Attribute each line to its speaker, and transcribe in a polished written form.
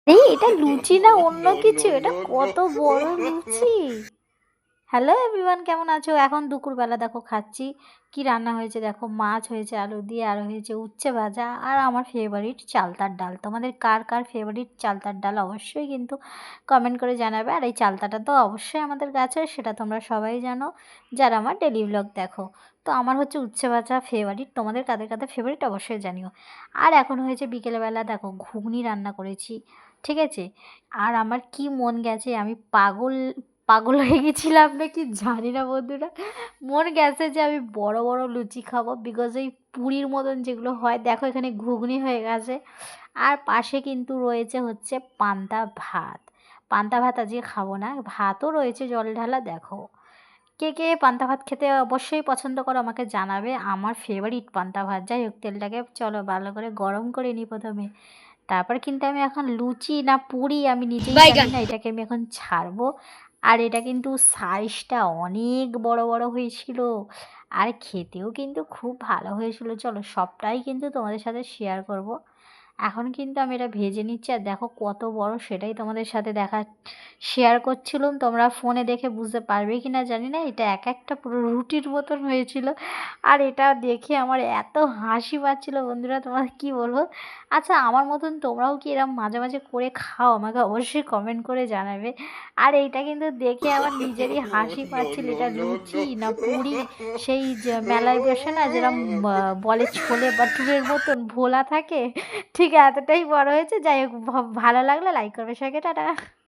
Speaker 1: এই এটা লুচি না অন্য কিছু? এটা কত বড় লুচি! হ্যালো এভরিওয়ান, কেমন আছো? এখন দুপুরবেলা দেখো খাচ্ছি। কি রান্না হয়েছে দেখো, মাছ হয়েছে আলু দিয়ে, আর হয়েছে উচ্ছে ভাজা, আর আমার ফেভারিট চালতার ডাল। তোমাদের কার কার ফেভারিট চালতার ডাল অবশ্যই কিন্তু কমেন্ট করে জানাবে। আর এই চালতাটা তো অবশ্যই আমাদের গাছের, সেটা তোমরা সবাই জানো যারা আমার ডেইলি ভ্লগ দেখো। তো আমার হচ্ছে উচ্ছে ভাজা ফেভারিট, তোমাদের কাদের কাদের ফেভারিট অবশ্যই জানিও। আর এখন হয়েছে বিকেলবেলা দেখো ঘুগনি রান্না করেছি, ঠিক আছে? আর আমার কি মন গেছে, আমি পাগল পাগল হয়ে গেছিলাম নাকি জানি না বন্ধুরা, মন গেছে যে আমি বড় বড় লুচি খাবো, বিকজ এই পুরীর মতন যেগুলো হয় দেখো এখানে ঘুগনি হয়ে গেছে। আর পাশে কিন্তু রয়েছে হচ্ছে পান্তা ভাত। পান্তা ভাত আজকে খাবো না, ভাতও রয়েছে জল ঢালা দেখো। কে কে পান্তা ভাত খেতে অবশ্যই পছন্দ করো আমাকে জানাবে। আমার ফেভারিট পান্তা ভাত। যাই হোক, তেলটাকে চলো ভালো করে গরম করে নিই প্রথমে। তারপর কিন্তু আমি এখন লুচি না পুরি আমি নিজেই জানি না, এটাকে আমি এখন ছাড়বো। আর এটা কিন্তু সাইজটা অনেক বড় বড় হয়েছিল, আর খেতেও কিন্তু খুব ভালো হয়েছিল। চলো সবটাই কিন্তু তোমাদের সাথে শেয়ার করব। এখন কিন্তু আমি এটা ভেজে নিচ্ছি, আর দেখো কত বড় সেটাই তোমাদের সাথে শেয়ার করছিলাম। তোমরা ফোনে দেখে বুঝতে পারবে কি না জানি না, এটা এক একটা পুরো রুটির মতন হয়েছিল। আর এটা দেখে আমার এত হাসি পাচ্ছিল বন্ধুরা, তোমার কি বলবো। আচ্ছা, আমার মতন তোমরাও কি এরকম মাঝে মাঝে করে খাও? আমাকে অবশ্যই কমেন্ট করে জানাবে। আর এইটা কিন্তু দেখে আমার নিজেরই হাসি পাচ্ছিল, এটা লুচি না পুরি, সেই যে মেলায় বসে না যেরকম বলে ছোলে বাটুরের মতন ভোলা থাকে, ঠিক এতটাই বড় হয়েছে। যাই হোক, ভালো লাগলে লাইক করবে সবাইকে, টাটা।